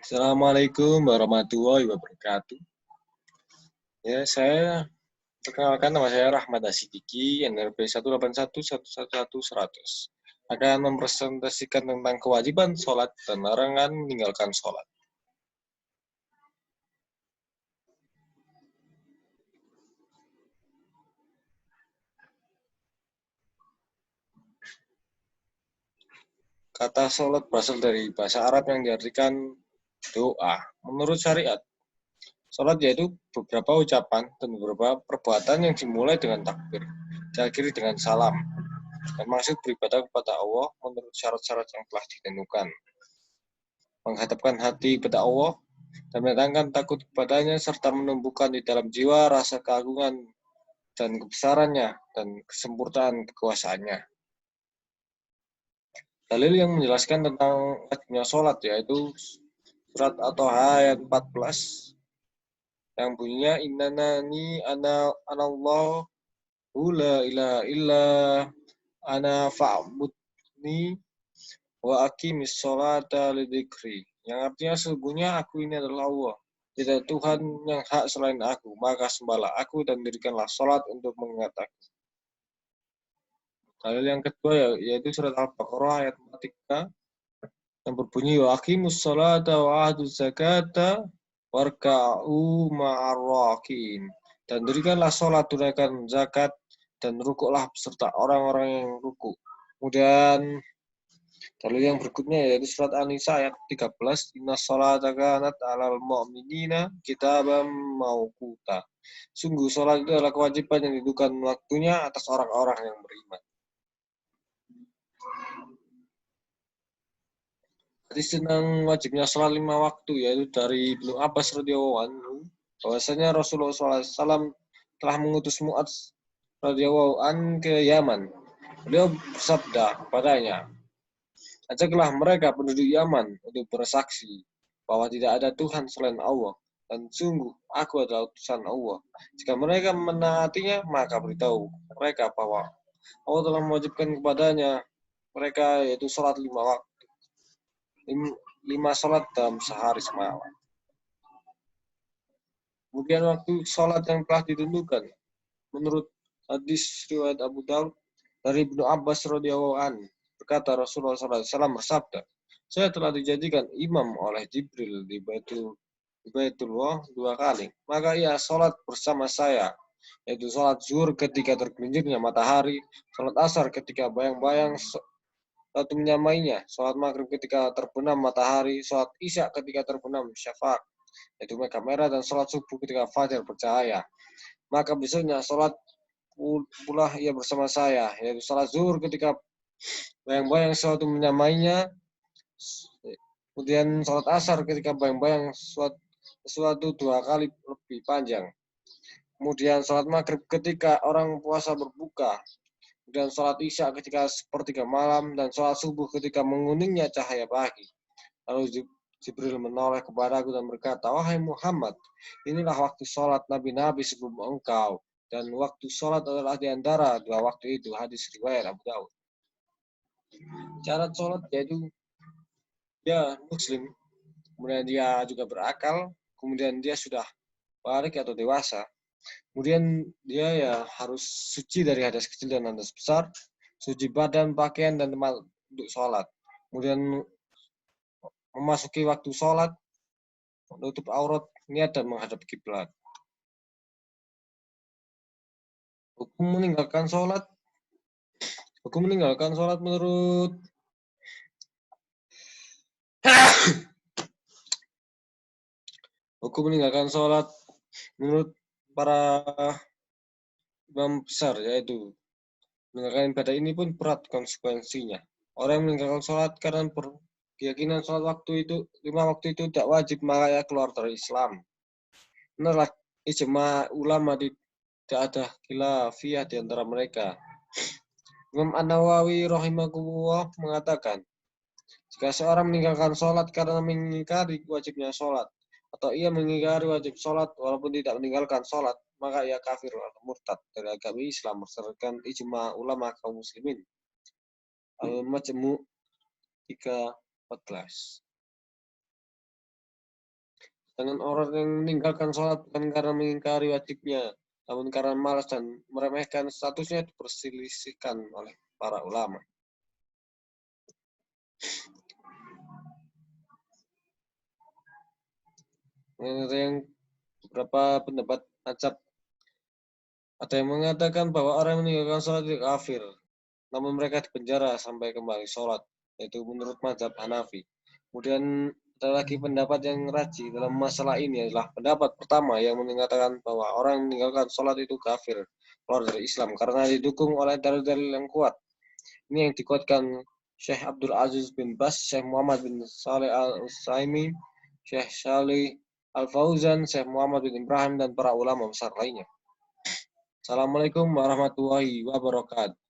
Assalamualaikum warahmatullahi wabarakatuh. Ya, saya perkenalkan nama saya Rahmat Asidiki, NRP 181111100. Akan mempresentasikan tentang kewajiban sholat dan larangan meninggalkan sholat. Kata sholat berasal dari bahasa Arab yang diartikan doa. Menurut syariat, sholat yaitu beberapa ucapan dan beberapa perbuatan yang dimulai dengan takbir, diakhiri dengan salam, dan maksud beribadah kepada Allah menurut syarat-syarat yang telah ditentukan. Menghadapkan hati kepada Allah dan mendatangkan takut kepadanya serta menumbuhkan di dalam jiwa rasa keagungan dan kebesarannya dan kesempurnaan kekuasaannya. Dalil yang menjelaskan tentang wajibnya sholat yaitu surat At-Taha ayat 14 yang bunyinya innani anallahu la ilaha illa ana fa'budni wa aqimis sholata lidzikri, yang artinya sesungguhnya aku ini adalah Allah, tidak Tuhan yang hak selain aku, maka sembahlah aku dan dirikanlah sholat untuk mengingat aku. Dalil yang kedua yaitu surat Al-Baqarah ayat 43 yang berbunyi wa aqimus sholata wa atuz zakata warka'u ma'ar rakiin, dan dirikanlah sholat, tunaikan zakat, dan rukuklah beserta orang-orang yang rukuk. Kemudian dalil yang berikutnya yaitu surat An-Nisa ayat 13, inna sholata kanat 'alal mu'minina kitaban mauquta. Sungguh sholat itu adalah kewajiban yang ditentukan waktunya atas orang-orang yang beriman. Hadis tentang wajibnya sholat 5 waktu yaitu dari Ibnu Abbas radhiyallahu anhu bahwasanya Rasulullah SAW telah mengutus Mu'adz radhiyallahu an ke Yaman. Beliau bersabda kepadanya, ajaklah mereka penduduk Yaman untuk bersaksi bahwa tidak ada Tuhan selain Allah, dan sungguh aku adalah utusan Allah. Jika mereka menaatinya, maka beritahu mereka bahwa Allah telah mewajibkan kepadanya mereka yaitu sholat 5 waktu, 5 sholat dalam sehari semalam. Kemudian waktu sholat yang telah ditentukan menurut hadis riwayat Abu Daud dari Ibnu Abbas radhiyallahu anhu, berkata Rasulullah SAW bersabda, saya telah dijadikan imam oleh Jibril di Baitullah 2 kali. Maka ia sholat bersama saya, yaitu sholat zuhur ketika tergelincirnya matahari, sholat asar ketika bayang-bayang satu menyamainya, sholat maghrib ketika terbenam matahari, sholat isya ketika terbenam syafaq, yaitu mega merah, dan sholat subuh ketika fajar bercahaya. Maka besoknya sholat pula ia bersama saya, yaitu sholat zuhur ketika bayang-bayang sesuatu menyamainya, kemudian sholat asar ketika bayang-bayang sesuatu 2 kali lebih panjang, kemudian sholat maghrib ketika orang puasa berbuka, kemudian sholat isya ketika sepertiga malam, dan sholat subuh ketika menguningnya cahaya pagi. Lalu Jibril menoleh kepadaku dan berkata, wahai Muhammad, inilah waktu sholat nabi-nabi sebelum engkau, dan waktu sholat adalah di antara 2 waktu itu. Hadis riwayat Abu Daud. Syarat sholat yaitu dia muslim, kemudian dia juga berakal, kemudian dia sudah balik atau dewasa, kemudian dia ya harus suci dari hadas kecil dan hadas besar, suci badan, pakaian, dan tempat untuk sholat, kemudian memasuki waktu sholat, menutup aurat, niat, dan menghadap kiblat. Hukum meninggalkan sholat. Hukum meninggalkan sholat menurut hukum meninggalkan sholat menurut para imam besar yaitu meninggalkan ibadah ini pun berat konsekuensinya. Orang yang meninggalkan sholat karena berkeyakinan sholat waktu itu 5 waktu itu tidak wajib, maka ia keluar dari Islam. Menurut ijma ulama tidak ada khilafiyah di antara mereka. Imam An-Nawawi rahimahullah mengatakan, jika seorang meninggalkan sholat karena mengingkari wajibnya sholat, atau ia mengingkari wajib sholat walaupun tidak meninggalkan sholat, maka ia kafir atau murtad dari agama Islam berdasarkan ijma ulama kaum muslimin. Al-Majmu' 3:14. Dengan orang yang meninggalkan sholat bukan karena mengingkari wajibnya, namun karena malas dan meremehkan statusnya diperselisihkan oleh para ulama. Ada yang beberapa pendapat acap. Ada yang mengatakan bahwa orang yang meninggalkan sholat itu kafir, namun mereka dipenjara sampai kembali sholat, yaitu menurut mazhab Hanafi. Kemudian ada lagi pendapat yang rajih dalam masalah ini adalah pendapat pertama yang mengatakan bahwa orang yang meninggalkan sholat itu kafir, keluar dari Islam, karena didukung oleh dalil-dalil yang kuat. Ini yang dikuatkan Syekh Abdul Aziz bin Bas, Syekh Muhammad bin Saleh Al-Utsaimin, Syekh Salih Al-Fauzan, Syekh Muhammad bin Ibrahim, dan para ulama besar lainnya. Assalamualaikum warahmatullahi wabarakatuh.